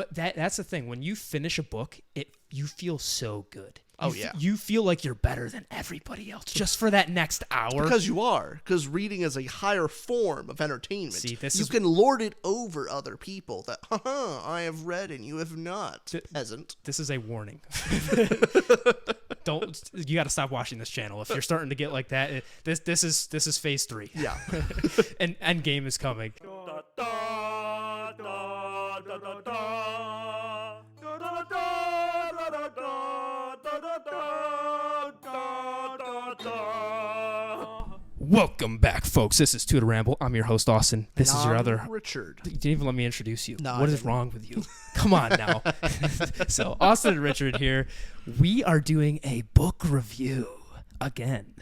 But that's the thing. When you finish a book, you feel so good. Yeah. You feel like you're better than everybody else just for that next hour. Because you are. Because reading is a higher form of entertainment. See, you can lord it over other people that, I have read and you have not, peasant. This is a warning. You got to stop watching this channel if you're starting to get like that. This is phase 3. Yeah. And Endgame is coming. Welcome back, folks. This is To The Ramble. I'm your host, Austin. This is your other... Richard. You didn't even let me introduce you. No, what is wrong with you? Come on now. So, Austin and Richard here. We are doing a book review again.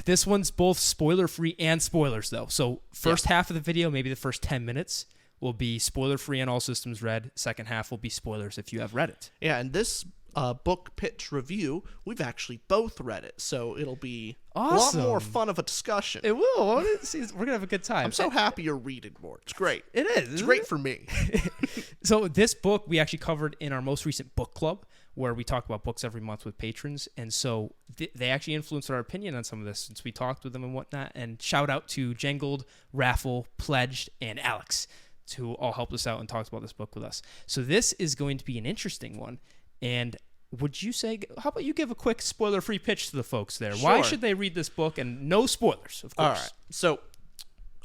This one's both spoiler-free and spoilers, though. So, first half of the video, maybe the first 10 minutes, will be spoiler-free and all systems read. Second half will be spoilers if you have read it. Yeah, and this book pitch review, we've actually both read it, so it'll be awesome. A lot more fun of a discussion. It will. We're going to have a good time. I'm so happy you're reading more. It's great. It is. It's great for me. So this book we actually covered in our most recent book club, where we talk about books every month with patrons. And so they actually influenced our opinion on some of this since we talked with them and whatnot. And shout out to Jangled, Raffle, Pledged, and Alex, who all helped us out and talked about this book with us. So this is going to be an interesting one. And would you say, how about you give a quick spoiler-free pitch to the folks there? Sure. Why should they read this book? And no spoilers, of course. All right. So,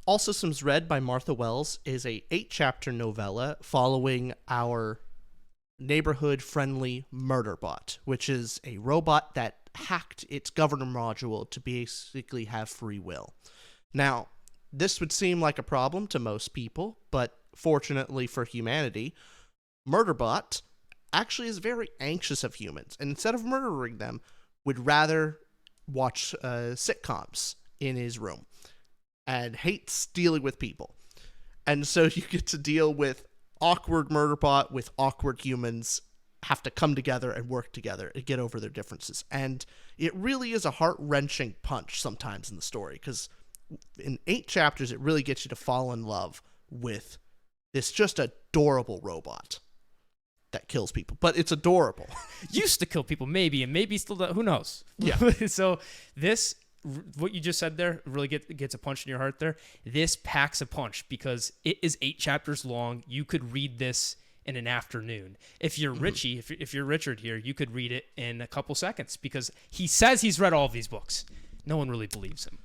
All Systems Read by Martha Wells is a 8-chapter novella following our neighborhood-friendly Murderbot, which is a robot that hacked its governor module to basically have free will. Now, this would seem like a problem to most people, but fortunately for humanity, Murderbot actually is very anxious of humans, and instead of murdering them, would rather watch sitcoms in his room and hates dealing with people. And so you get to deal with awkward Murderbot with awkward humans, have to come together and work together and get over their differences. And it really is a heart-wrenching punch sometimes in the story, because in 8 chapters it really gets you to fall in love with this just adorable robot that kills people, but it's adorable. Used to kill people, maybe, and maybe still does. Who knows? Yeah. So this, what you just said there, really gets a punch in your heart there. This packs a punch because it is 8 chapters long. You could read this in an afternoon. If you're Richie, if you're Richard here, you could read it in a couple seconds because he says he's read all of these books. No one really believes him.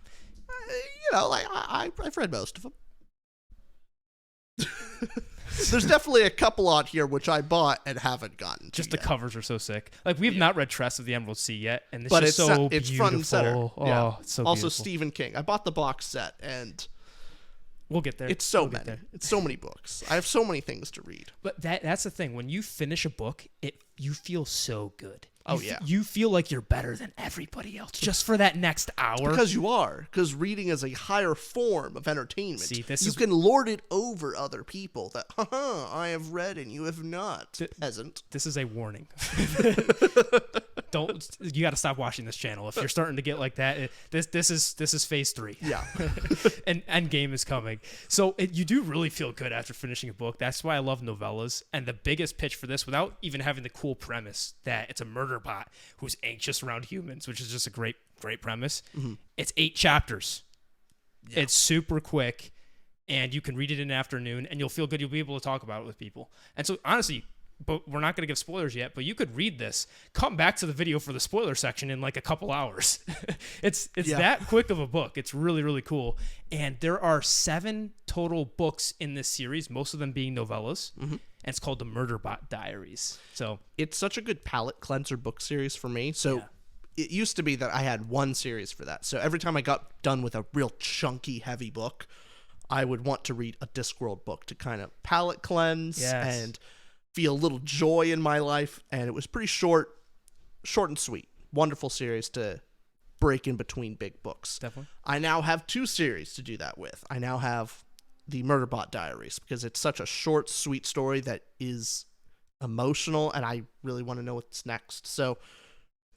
I've read most of them. There's definitely a couple on here which I bought and haven't gotten to Just yet. The covers are so sick. Like, we've not read Tress of the Emerald Sea yet, and but it's so it's beautiful. front and center. Oh, yeah. it's so also beautiful. Stephen King. I bought the box set, and we'll get there. It's so many. It's so many books. I have so many things to read. But that's the thing. When you finish a book, you feel so good. Yeah. You feel like you're better than everybody else just for that next hour. Because you are. Because reading is a higher form of entertainment. See, you can lord it over other people that, I have read and you have not, peasant. This is a warning. You got to stop watching this channel if you're starting to get like that. This is phase 3. Yeah. And Endgame is coming. So you do really feel good after finishing a book. That's why I love novellas. And the biggest pitch for this, without even having the cool premise that it's a Murderbot who's anxious around humans, which is just a great premise. Mm-hmm. It's 8 chapters. Yeah. It's super quick, and you can read it in an afternoon, and you'll feel good. You'll be able to talk about it with people. And so, honestly, but we're not going to give spoilers yet, but you could read this, come back to the video for the spoiler section in like a couple hours. It's that quick of a book. It's really, really cool. And there are 7 total books in this series, most of them being novellas. Mm-hmm. And it's called the Murderbot Diaries. So it's such a good palate cleanser book series for me. So it used to be that I had one series for that. So every time I got done with a real chunky, heavy book, I would want to read a Discworld book to kind of palate cleanse and feel a little joy in my life. And it was pretty short and sweet. Wonderful series to break in between big books. Definitely. I now have 2 series to do that with. I now have the Murderbot Diaries because it's such a short, sweet story that is emotional, and I really want to know what's next. So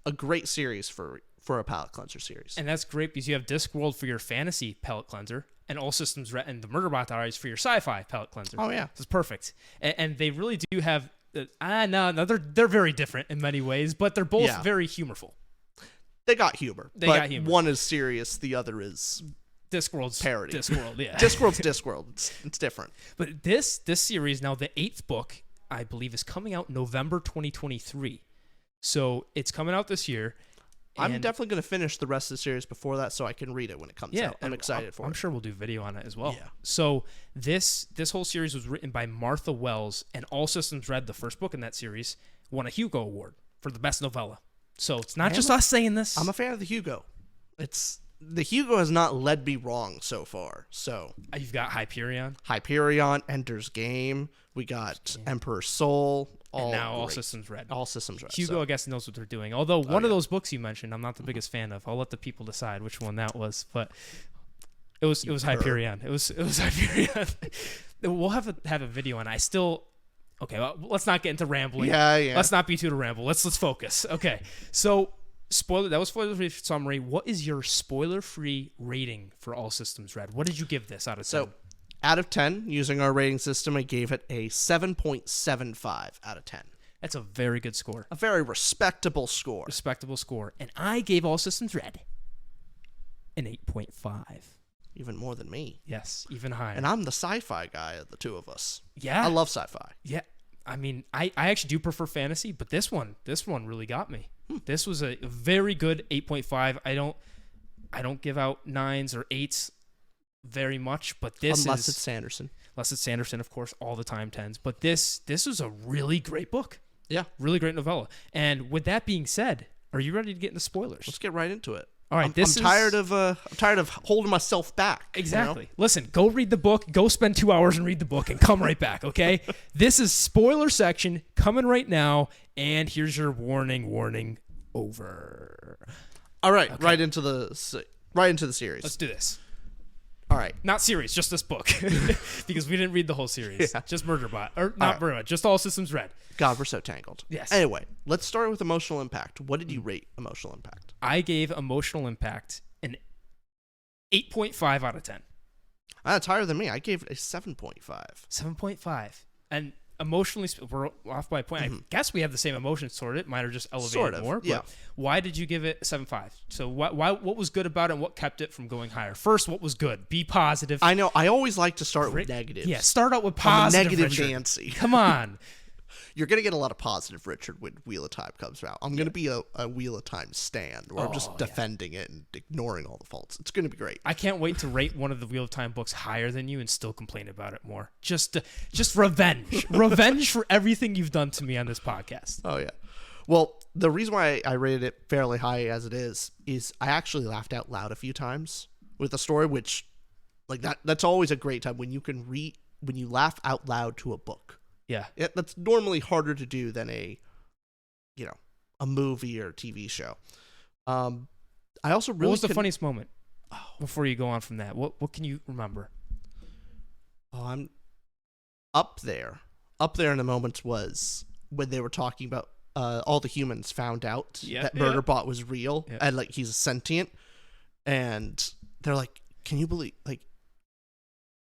a great series for a palate cleanser series. And that's great because you have Discworld for your fantasy palate cleanser, and All Systems Red and the Murderbot Diaries for your sci-fi palette cleanser. Oh yeah, This is perfect. And they really do have. No, they're very different in many ways, but they're both very humorful. They got humor. They got humor. One is serious, the other is Discworld's parody. Discworld, yeah. Discworld's Discworld. It's different. But this series now, the 8th book, I believe, is coming out November 2023. So it's coming out this year. I'm definitely going to finish the rest of the series before that so I can read it when it comes out. I'm excited for it. I'm sure we'll do video on it as well. Yeah. So this whole series was written by Martha Wells, and All Systems Red, the first book in that series, won a Hugo Award for the best novella. So it's not just us saying this. I'm a fan of the Hugo. The Hugo has not led me wrong so far. So You've got Hyperion, Ender's Game. We got Emperor's Soul. and now All Systems Red. All Systems Red. Hugo, I guess, knows what they're doing. Although one of those books you mentioned, I'm not the biggest fan of. I'll let the people decide which one that was. But it was Hyperion. It was Hyperion. We'll have a video on it. Okay, well, let's not get into rambling. Yeah. Let's not be too to ramble. Let's focus. Okay, so that was spoiler-free summary. What is your spoiler-free rating for All Systems Red? What did you give this out of 10? So, out of 10, using our rating system, I gave it a 7.75 out of 10. That's a very good score. A very respectable score. And I gave All Systems Red an 8.5. Even more than me. Yes, even higher. And I'm the sci-fi guy of the two of us. Yeah. I love sci-fi. Yeah. I mean, I actually do prefer fantasy, but this one really got me. This was a very good 8.5. I don't give out 9s or 8s very much, but unless it's Sanderson. Unless it's Sanderson, of course, all the time 10s. But this was a really great book. Yeah. Really great novella. And with that being said, are you ready to get into spoilers? Let's get right into it. All right, I'm tired of holding myself back. Exactly. You know? Listen, go read the book. Go spend 2 hours and read the book and come right back, okay? This is spoiler section coming right now, and here's your warning over. All right, okay. right into the series. Let's do this. All right. Not series, just this book. Because we didn't read the whole series. Yeah. Just Murderbot. Or not Murderbot, just All Systems Red. God, we're so tangled. Yes. Anyway, let's start with emotional impact. What did you rate emotional impact? I gave emotional impact an 8.5 out of 10. That's higher than me. I gave it a 7.5. 7.5. And emotionally, we're off by a point. I guess we have the same emotions toward it. Mine are just elevated more. Yeah. But why did you give it a 7.5? So what was good about it and what kept it from going higher? First, what was good? Be positive. I know. I always like to start with negatives. Yeah, start out with positive. Negative Richard. Nancy. Come on. You're going to get a lot of positive Richard when Wheel of Time comes out. I'm going to be a Wheel of Time stand where I'm just defending it and ignoring all the faults. It's going to be great. I can't wait to rate one of the Wheel of Time books higher than you and still complain about it more. Just revenge. Revenge for everything you've done to me on this podcast. Oh, yeah. Well, the reason why I rated it fairly high as it is I actually laughed out loud a few times with the story, which, like, that's always a great time when you laugh out loud to a book. Yeah. That's normally harder to do than a movie or TV show. I also really... What was the funniest moment before you go on from that? What can you remember? Oh, I'm up there. Up there in the moments was when they were talking about all the humans found out that Murderbot was real and, like, he's sentient. And they're like, can you believe... Like,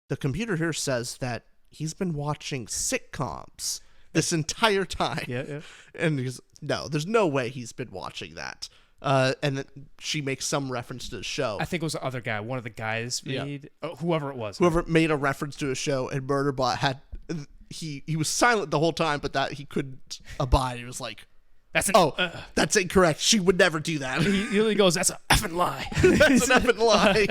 the computer here says that he's been watching sitcoms this entire time. Yeah. And no, there's no way he's been watching that. And then she makes some reference to the show. I think it was the other guy. One of the guys made... whoever it was. Whoever made a reference to a show, and Murderbot had... He was silent the whole time, but that he couldn't abide. He was like... That's incorrect. She would never do that. He really goes, that's an effing lie. That's an effing lie.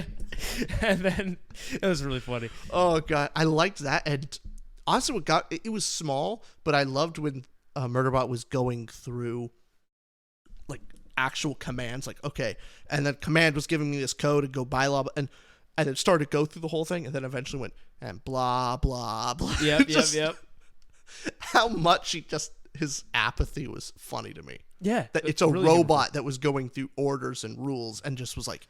And then it was really funny. Oh, God. I liked that. And honestly, it was small, but I loved when Murderbot was going through, like, actual commands. Like, okay. And then command was giving me this code and go blah, blah, and it started to go through the whole thing. And then eventually went, and blah, blah, blah. Yep. How much his apathy was funny to me. Yeah. That it's a really robot that was going through orders and rules and just was like,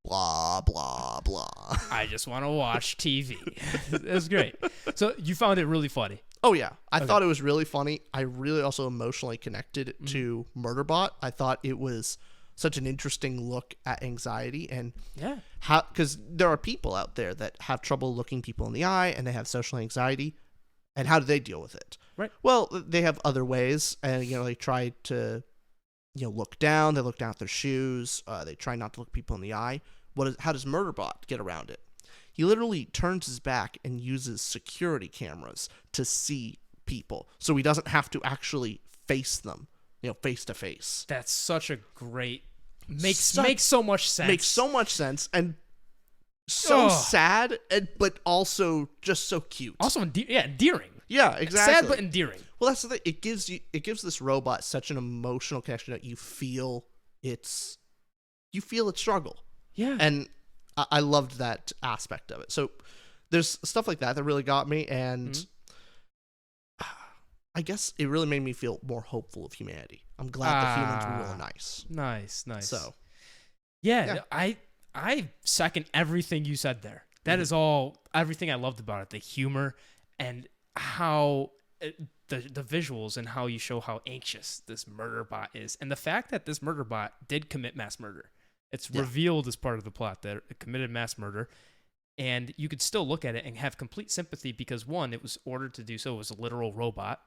blah, blah, blah. I just want to watch TV. It was great. So you found it really funny. Oh, yeah. I thought it was really funny. I really also emotionally connected to Murderbot. I thought it was such an interesting look at anxiety and Yeah. how, because there are people out there that have trouble looking people in the eye and they have social anxiety, and how do they deal with it? Right. Well, they have other ways, and they try to look down. They look down at their shoes. They try not to look people in the eye. How does Murderbot get around it? He literally turns his back and uses security cameras to see people, so he doesn't have to actually face them, face to face. That's such a great makes so much sense. Makes so much sense and so sad, but also just so cute. Also, endearing. Yeah, exactly. Sad but endearing. Well, that's the thing. It gives this robot such an emotional connection that you feel its struggle. Yeah. And I loved that aspect of it. So there's stuff like that really got me, and I guess it really made me feel more hopeful of humanity. I'm glad the humans were really nice. Nice. So, yeah. I second everything you said there. That is everything I loved about it. The humor and how the visuals and how you show how anxious this Murderbot is, and the fact that this Murderbot did commit mass murder. It's revealed as part of the plot that it committed mass murder, and you could still look at it and have complete sympathy because, one, it was ordered to do so. It was a literal robot,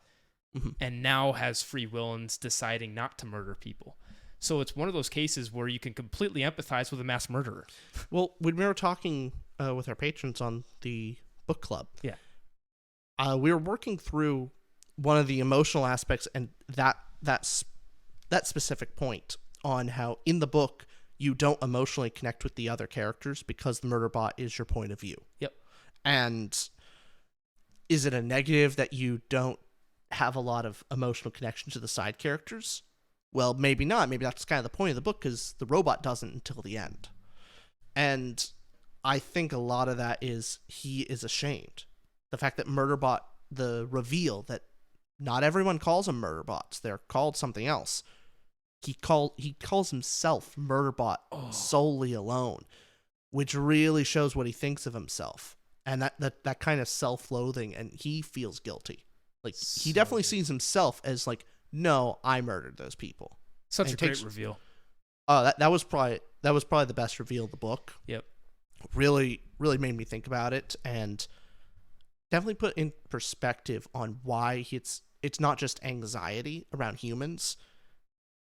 and now has free will and is deciding not to murder people. So it's one of those cases where you can completely empathize with a mass murderer. Well, when we were talking with our patrons on the book club, we were working through one of the emotional aspects and that specific point on how in the book you don't emotionally connect with the other characters because the Murderbot is your point of view. Yep. And is it a negative that you don't have a lot of emotional connection to the side characters? Well, maybe not. Maybe that's kind of the point of the book, because the robot doesn't until the end. And I think a lot of that is he is ashamed. The fact that Murderbot, the reveal that not everyone calls them Murderbots, they're called something else. He calls himself Murderbot solely alone, which really shows what he thinks of himself. And that kind of self-loathing, and he feels guilty. Like, he definitely sees himself as like, no, I murdered those people. Such a great reveal. That was probably the best reveal of the book. Yep. Really, really made me think about it, and definitely put in perspective on why it's not just anxiety around humans.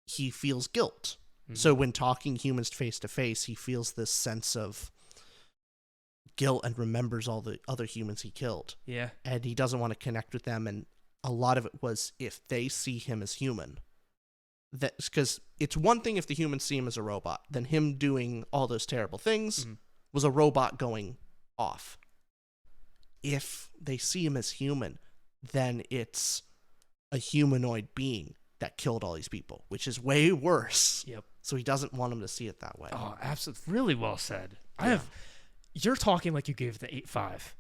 He feels guilt. So when talking humans face to face, he feels this sense of guilt and remembers all the other humans he killed. Yeah. And he doesn't want to connect with them, and a lot of it was if they see him as human. That's because it's one thing if the humans see him as a robot, then him doing all those terrible things was a robot going off. If they see him as human, then it's a humanoid being that killed all these people, which is way worse. Yep. So he doesn't want him to see it that way. Oh, absolutely. Really well said. You're talking like you gave the 8.5.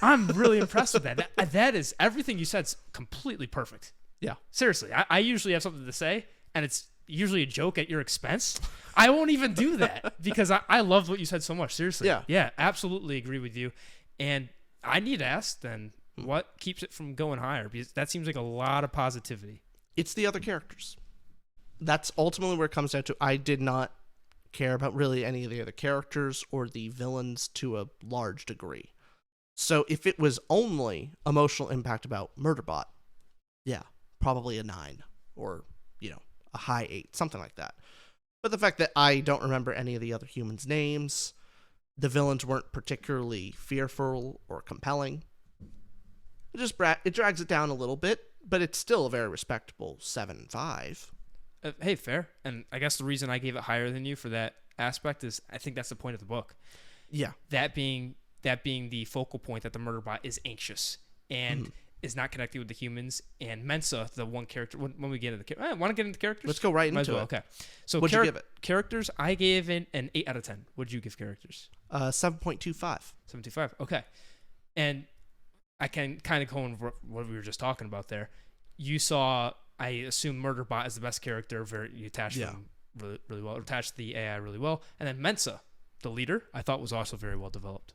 I'm really impressed with that. That is, everything you said's completely perfect. Yeah. Seriously, I usually have something to say, and it's usually a joke at your expense. I won't even do that because I loved what you said so much. Seriously. Yeah. Yeah, absolutely agree with you. And I need to ask then, what keeps it from going higher? Because that seems like a lot of positivity. It's the other characters. That's ultimately where it comes down to. I did not care about really any of the other characters or the villains to a large degree. So if it was only emotional impact about Murderbot, yeah, probably a 9 or, a high 8, something like that. But the fact that I don't remember any of the other humans' names, the villains weren't particularly fearful or compelling, it drags it down a little bit, but it's still a very respectable 7.5. Hey, fair. And I guess the reason I gave it higher than you for that aspect is I think that's the point of the book. Yeah. That being the focal point, that the Murderbot is anxious and is not connected with the humans. And Mensa, the one character, when we get into I want to get into characters? Let's go right into it. Okay. So what'd you give it? Characters, I gave it an 8 out of 10. What'd you give characters? 7.25. 7.25. Okay. And I can kind of go on what we were just talking about there. You saw, I assume Murderbot is the best character. You attached them really, really well. Attached the AI really well. And then Mensa, the leader, I thought was also very well developed.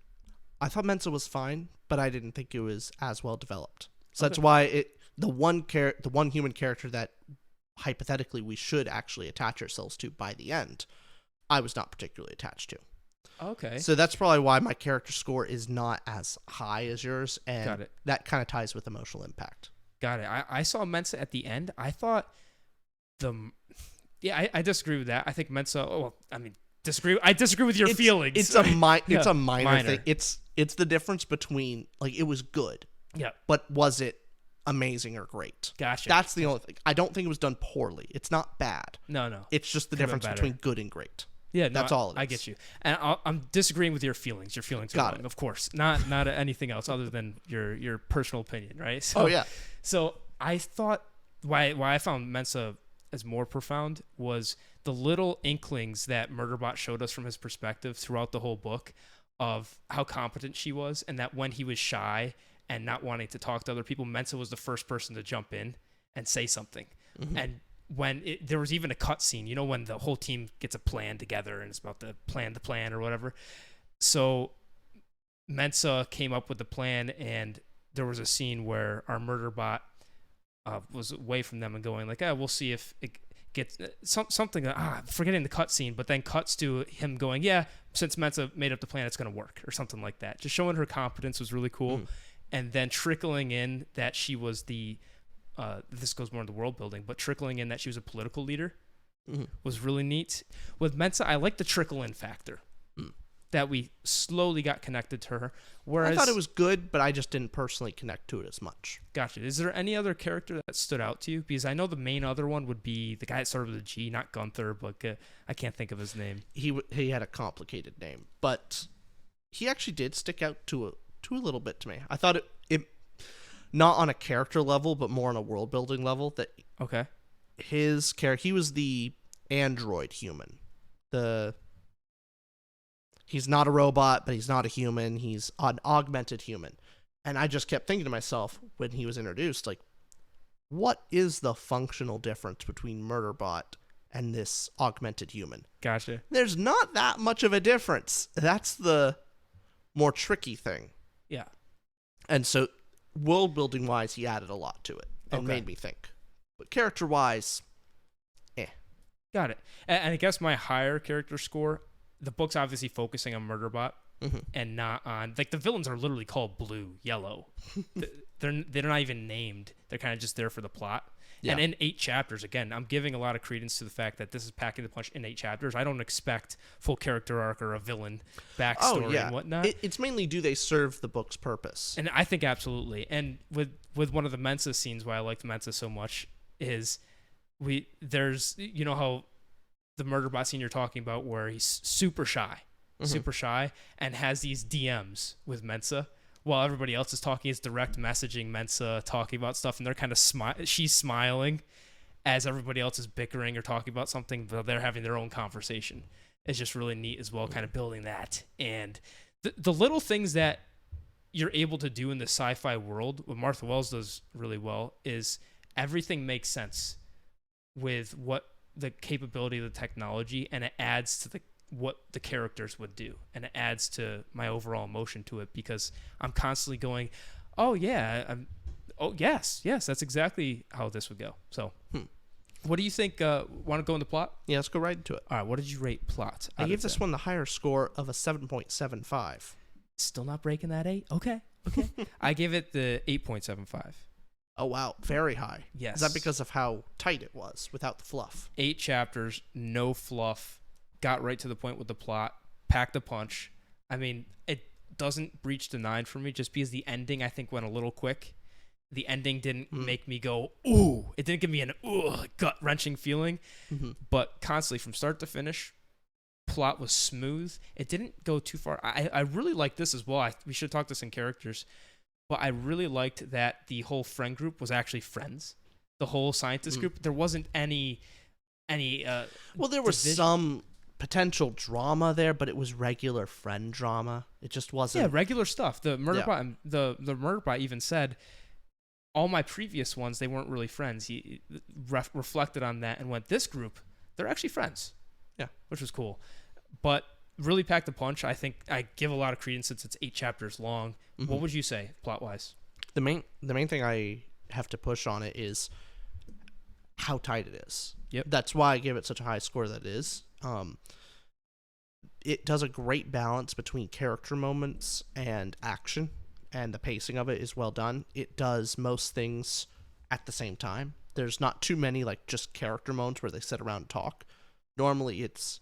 I thought Mensa was fine, but I didn't think it was as well developed. So that's why the one human character that hypothetically we should actually attach ourselves to by the end, I was not particularly attached to. Okay. So that's probably why my character score is not as high as yours, and Got it. that kind of ties with emotional impact. Got it. I saw Mensa at the end. I thought I disagree with that. I think Mensa. Oh, I mean, I disagree with your feelings. It's a Yeah, minor thing. It's the difference between, like, it was good, yeah. but was it amazing or great? Gotcha. That's the only thing. I don't think it was done poorly. It's not bad. No. It's just the Could've been difference better. between good and great. Yeah, no, That's all it is. I get you, and I'm disagreeing with your feelings. Your feelings are Got wrong, it. of course. Not anything else other than your personal opinion, right? So, Oh yeah. So I thought why I found Mensa as more profound was the little inklings that Murderbot showed us from his perspective throughout the whole book of how competent she was, and that when he was shy and not wanting to talk to other people, Mensa was the first person to jump in and say something. Mm-hmm. And when there was even a cut scene, when the whole team gets a plan together and it's about the plan or whatever. So Mensa came up with the plan, and there was a scene where our Murderbot was away from them and going like, we'll see if it gets something. Forgetting the cut scene, but then cuts to him going, since Mensa made up the plan, it's going to work, or something like that. Just showing her competence was really cool. And then trickling in that she was this goes more into world building, but trickling in that she was a political leader was really neat. With Mensa, I like the trickle in factor that we slowly got connected to her. Whereas I thought it was good, but I just didn't personally connect to it as much. Gotcha. Is there any other character that stood out to you? Because I know the main other one would be the guy that started with a G, not Gunther, but I can't think of his name. He had a complicated name, but he actually did stick out to a little bit to me. I thought it not on a character level, but more on a world building level. That Okay. His character, he was the android human. He's not a robot, but he's not a human. He's an augmented human. And I just kept thinking to myself when he was introduced, like, what is the functional difference between Murderbot and this augmented human? Gotcha. There's not that much of a difference. That's the more tricky thing. Yeah. And so, world building wise, he added a lot to it and Okay. made me think. But character wise, Got it. And I guess my higher character score, the book's obviously focusing on Murderbot and not on, like, the villains are literally called Blue, Yellow. They're not even named. They're kind of just there for the plot. Yeah. And in 8 chapters, again, I'm giving a lot of credence to the fact that this is packing the punch in 8 chapters. I don't expect full character arc or a villain backstory and whatnot. It's mainly, do they serve the book's purpose? And I think absolutely. And with one of the Mensa scenes, why I liked Mensa so much is there's how the Murderbot scene you're talking about, where he's super shy, and has these DMs with Mensa while everybody else is talking. Is direct messaging Mensa, talking about stuff, and they're kind of she's smiling as everybody else is bickering or talking about something, but they're having their own conversation. It's just really neat as well, kind of building that. And the little things that you're able to do in the sci-fi world, what Martha Wells does really well, is everything makes sense with what the capability of the technology, and it adds to what the characters would do, and it adds to my overall emotion to it, because I'm constantly going, oh yeah, yes, that's exactly how this would go. So what do you think? Want to go into plot? Yeah, let's go right into it. All right, what did you rate plot? I gave this one the higher score of a 7.75. Still not breaking that 8? Okay. I gave it the 8.75. Oh, wow. Very high. Yes. Is that because of how tight it was without the fluff? 8 chapters, no fluff, got right to the point with the plot, packed a punch. I mean, it doesn't breach the 9 for me just because the ending, I think, went a little quick. The ending didn't make me go, ooh. It didn't give me an gut-wrenching feeling. But constantly, from start to finish, plot was smooth. It didn't go too far. I really like this as well. We should talk this in characters. But I really liked that the whole friend group was actually friends. The whole scientist group. There wasn't any well, there was some potential drama there, but it was regular friend drama. It just wasn't. Yeah, regular stuff. The Murderbot, the Murderbot even said, all my previous ones, they weren't really friends. He reflected on that and went, this group, they're actually friends. Yeah, which was cool. But really packed a punch. I think I give a lot of credence since it's 8 chapters long. What would you say, plot-wise? The main thing I have to push on it is how tight it is. Yep. That's why I give it such a high score that it is. It does a great balance between character moments and action, and the pacing of it is well done. It does most things at the same time. There's not too many like just character moments where they sit around and talk. Normally it's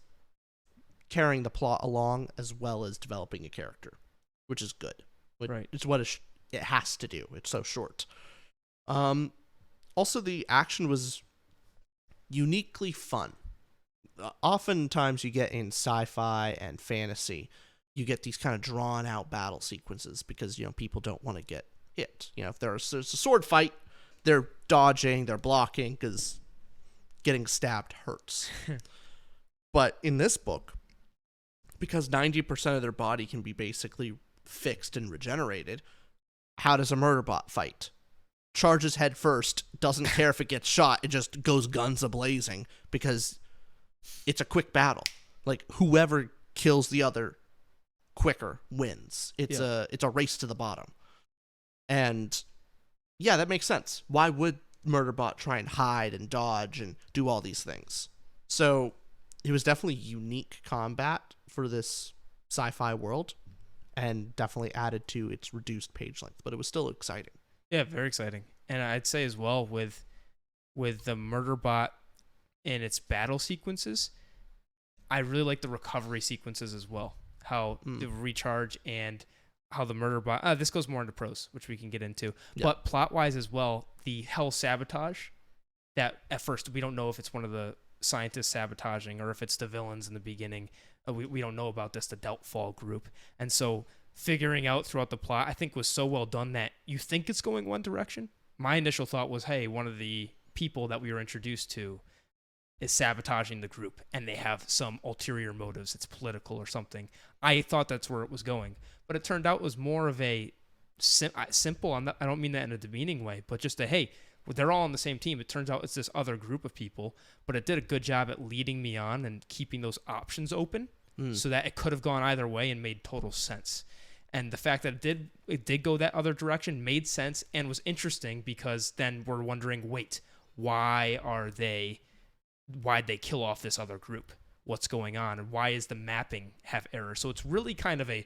carrying the plot along as well as developing a character, which is good. Right. It's what it has to do. It's so short. Also, the action was uniquely fun. Oftentimes you get in sci-fi and fantasy, you get these kind of drawn out battle sequences because, people don't want to get hit. If there's a sword fight, they're dodging, they're blocking because getting stabbed hurts. But in this book, because 90% of their body can be basically fixed and regenerated, how does a Murderbot fight? Charges head first, doesn't care if it gets shot, it just goes guns a-blazing because it's a quick battle. Like, whoever kills the other quicker wins. It's a race to the bottom. And yeah, that makes sense. Why would Murderbot try and hide and dodge and do all these things? So it was definitely unique combat for this sci-fi world and definitely added to its reduced page length, but it was still exciting. Yeah, very exciting. And I'd say as well with the Murderbot and its battle sequences, I really like the recovery sequences as well. How the recharge and how the Murderbot... this goes more into prose, which we can get into. Yeah. But plot-wise as well, the hell sabotage, that at first we don't know if it's one of the scientists sabotaging or if it's the villains in the beginning. We don't know about this, the Doubtfall group. And so figuring out throughout the plot, I think, was so well done that you think it's going one direction. My initial thought was, hey, one of the people that we were introduced to is sabotaging the group, and they have some ulterior motives. It's political or something. I thought that's where it was going. But it turned out it was more of a simple, I don't mean that in a demeaning way, but just a, hey, they're all on the same team. It turns out it's this other group of people, but it did a good job at leading me on and keeping those options open so that it could have gone either way and made total sense. And the fact that it did go that other direction made sense and was interesting because then we're wondering, wait, why'd they kill off this other group? What's going on? And why is the mapping have errors? So it's really kind of a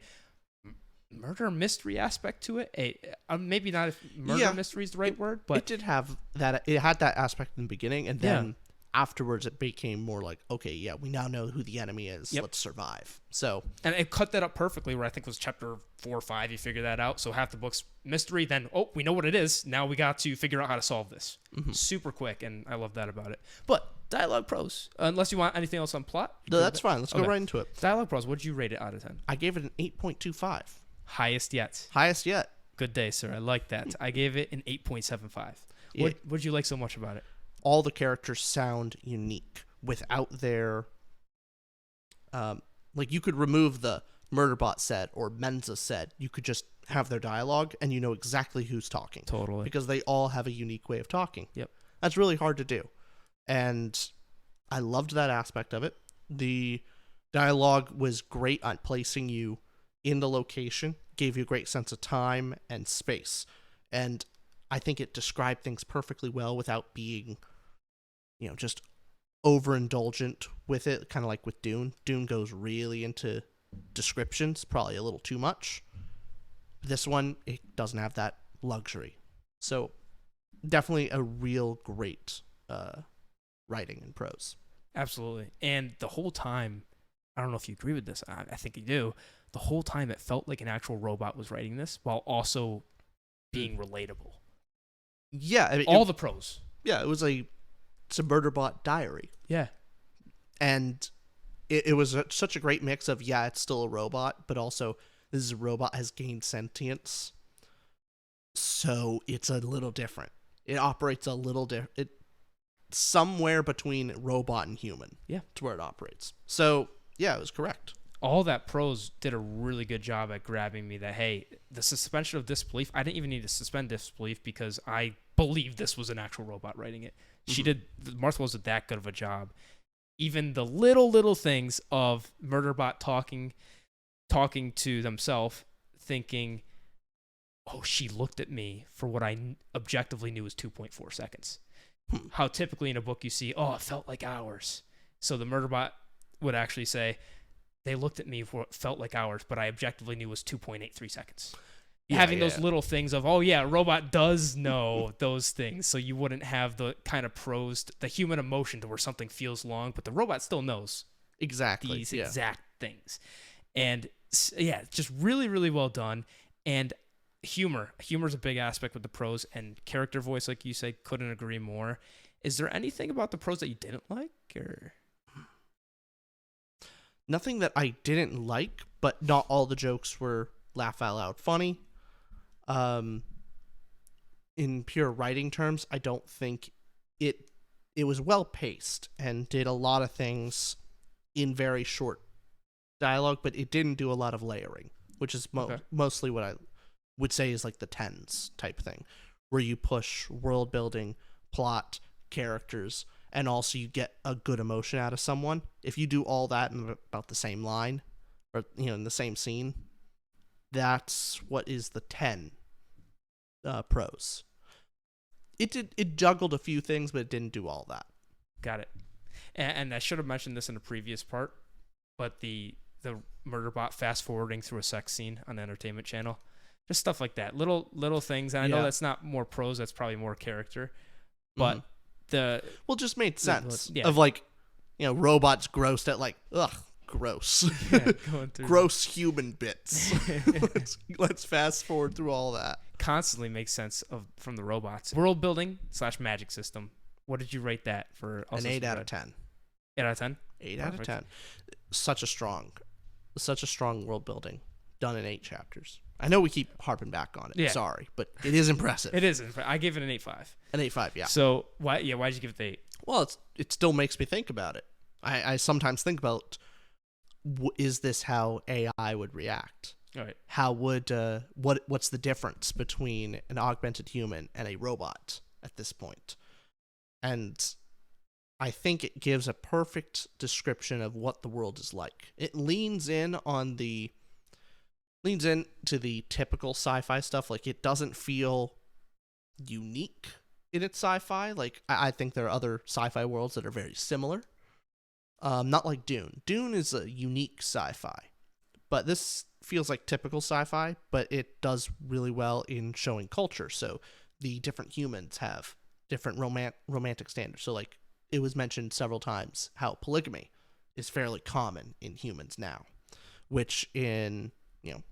murder mystery aspect to it. Maybe not if murder mystery is the right word, but it did have that. It had that aspect in the beginning, and then afterwards it became more like, okay, yeah, we now know who the enemy is. Let's survive. So, and it cut that up perfectly. Where I think it was chapter 4 or 5, you figure that out. So half the book's mystery, then we know what it is. Now we got to figure out how to solve this. Super quick, and I love that about it. But dialogue prose, unless you want anything else on plot. No, that's fine. Let's go right into it. Dialogue prose. What'd you rate it out of 10? I gave it an 8.25. Highest yet. Highest yet. Good day, sir. I like that. I gave it an 8.75. What'd you like so much about it? All the characters sound unique without their... like, you could remove the Murderbot said or Menza said. You could just have their dialogue, and you know exactly who's talking. Totally. Because they all have a unique way of talking. Yep. That's really hard to do. And I loved that aspect of it. The dialogue was great on placing you in the location, gave you a great sense of time and space. And I think it described things perfectly well without being, just overindulgent with it, kind of like with Dune. Dune goes really into descriptions, probably a little too much. This one, it doesn't have that luxury. So definitely a real great writing in prose. Absolutely. And the whole time, I don't know if you agree with this, I think you do, the whole time it felt like an actual robot was writing this while also being relatable. Yeah. I mean, all the prose. Yeah, it's a Murderbot diary. Yeah. And it was such a great mix of, it's still a robot, but also this is a robot has gained sentience. So it's a little different. It operates a little different. Somewhere between robot and human. Yeah. To where it operates. So, yeah, it was correct. All that prose did a really good job at grabbing me that, hey, the suspension of disbelief, I didn't even need to suspend disbelief because I believed this was an actual robot writing it. Martha Wells did that good of a job. Even the little things of Murderbot talking to themselves, thinking, oh, she looked at me for what I objectively knew was 2.4 seconds. How typically in a book you see, oh, it felt like hours. So the Murderbot would actually say, they looked at me for what felt like hours, but I objectively knew was 2.83 seconds. Having those little things of, oh yeah, a robot does know those things, so you wouldn't have the kind of the human emotion to where something feels long, but the robot still knows exactly these exact things. And yeah, just really, really well done. And humor's a big aspect with the prose, and character voice, like you said, couldn't agree more. Is there anything about the prose that you didn't like, or? Nothing that I didn't like, but not all the jokes were laugh out loud funny. In pure writing terms, I don't think it was well paced and did a lot of things in very short dialogue, but it didn't do a lot of layering, which is mostly what I would say is like the tens type thing, where you push world building, plot, characters, and also you get a good emotion out of someone. If you do all that in about the same line, or in the same scene, that's what is the 10 prose. It juggled a few things, but it didn't do all that. Got it. And I should have mentioned this in a previous part, but the Murderbot fast forwarding through a sex scene on the Entertainment Channel, just stuff like that, little things. And I know that's not more prose, that's probably more character, but just made sense of like, robots grossed at like, ugh, gross. Gross human bits. let's fast forward through all that. Constantly makes sense from the robots. World building / magic system. What did you rate that for? An 8 out of 10. 8 out of 10? 8 out of 10. Such a strong world building done in 8 chapters. I know we keep harping back on it. Yeah. Sorry, but it is impressive. It is. I gave it an 8.5. An 8.5, yeah. So why'd you give it the 8? Well, it still makes me think about it. I sometimes think about, is this how AI would react? All right. How would what's the difference between an augmented human and a robot at this point? And I think it gives a perfect description of what the world is like. It leans into the typical sci-fi stuff. Like, it doesn't feel unique in its sci-fi. Like, I think there are other sci-fi worlds that are very similar. Not like Dune. Dune is a unique sci-fi, but this feels like typical sci-fi, but it does really well in showing culture. So the different humans have different romantic standards. So like, it was mentioned several times how polygamy is fairly common in humans now, which in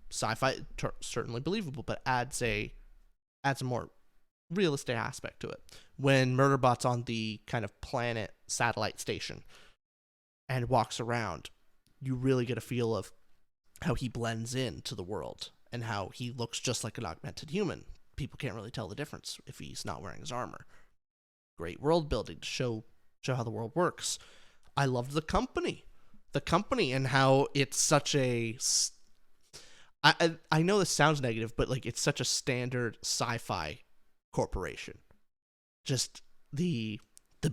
sci-fi certainly believable, but adds a more realistic aspect to it. When Murderbot's on the kind of planet satellite station and walks around, you really get a feel of how he blends into the world and how he looks just like an augmented human. People can't really tell the difference if he's not wearing his armor. Great world building to show how the world works. I loved the company and how it's such a I know this sounds negative, but like, it's such a standard sci-fi corporation. Just the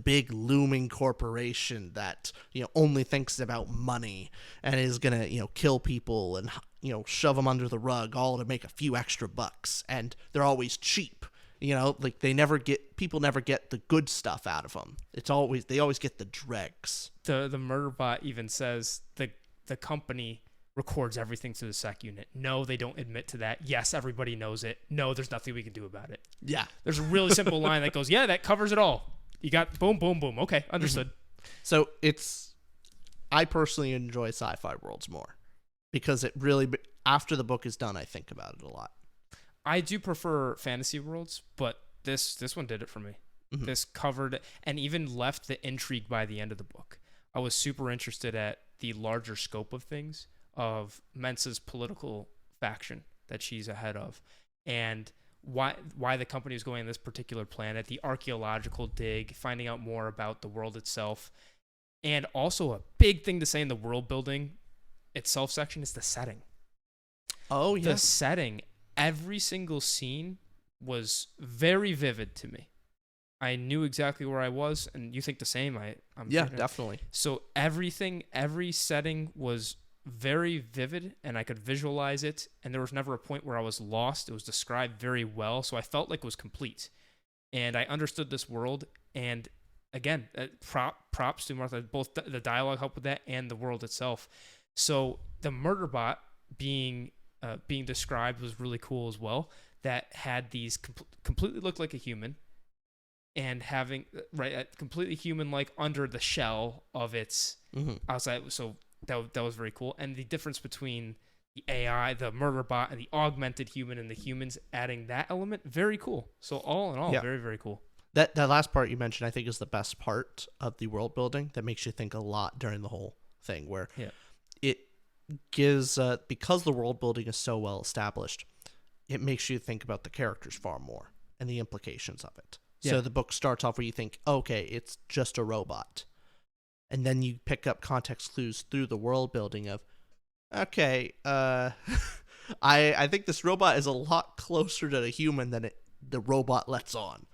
big looming corporation that only thinks about money and is gonna kill people and shove them under the rug, all to make a few extra bucks. And they're always cheap. Like, people never get the good stuff out of them. They always get the dregs. The Murderbot even says the company records everything to the sec unit. No, they don't admit to that. Yes, everybody knows it. No, there's nothing we can do about it. Yeah. There's a really simple line that goes, yeah, that covers it all. You got boom, boom, boom. Okay, understood. Mm-hmm. So I personally enjoy sci-fi worlds more because it really, after the book is done, I think about it a lot. I do prefer fantasy worlds, but this one did it for me. Mm-hmm. This covered and even left the intrigue by the end of the book. I was super interested at the larger scope of things, of Mensa's political faction that she's ahead of, and why the company is going on this particular planet, the archaeological dig, finding out more about the world itself. And also a big thing to say in the world building itself section is the setting. Oh, yeah. The setting, every single scene was very vivid to me. I knew exactly where I was, and you think the same. Yeah, definitely. So every setting was very vivid, and I could visualize it, and there was never a point where I was lost. It was described very well, so I felt like it was complete. And I understood this world And again, props to Martha. Both the dialogue helped with that and the world itself. So the Murderbot being described was really cool as well. That had these completely looked like a human, and having completely human like under the shell of its outside. So that was very cool. And the difference between the AI, the Murderbot, and the augmented human, and the humans adding that element, very cool. So all in all, very, very cool. That last part you mentioned, I think, is the best part of the world building that makes you think a lot during the whole thing, where it gives, because the world building is so well established, it makes you think about the characters far more and the implications of it. Yeah. So the book starts off where you think, okay, it's just a robot. And then you pick up context clues through the world building of, okay, I think this robot is a lot closer to the human than the robot lets on.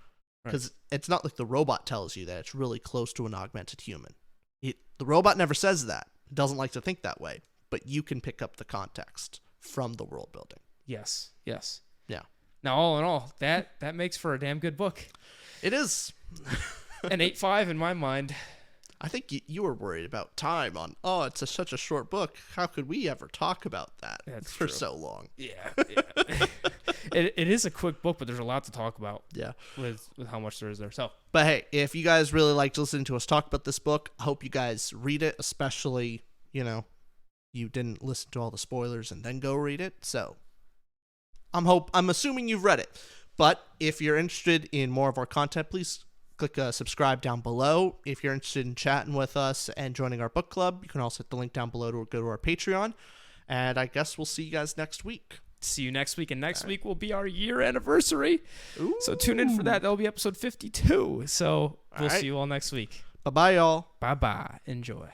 Because it's not like the robot tells you that it's really close to an augmented human. The robot never says that. It doesn't like to think that way. But you can pick up the context from the world building. Yes. Yeah. Now, all in all, that makes for a damn good book. It is. An 8.5 in my mind. I think you were worried about time on, it's such a short book. How could we ever talk about that for so long? Yeah. It is a quick book, but there's a lot to talk about. Yeah. With how much there is there. So, but hey, if you guys really liked listening to us talk about this book, I hope you guys read it, especially, you didn't listen to all the spoilers and then go read it. So I'm assuming you've read it. But if you're interested in more of our content, please click subscribe down below. If you're interested in chatting with us and joining our book club, you can also hit the link down below to go to our Patreon. And I guess we'll see you guys next week. See you next week. And next week will be our year anniversary. Ooh. So tune in for that. That'll be episode 52. So we'll see you all next week. Bye-bye, y'all. Bye-bye. Enjoy.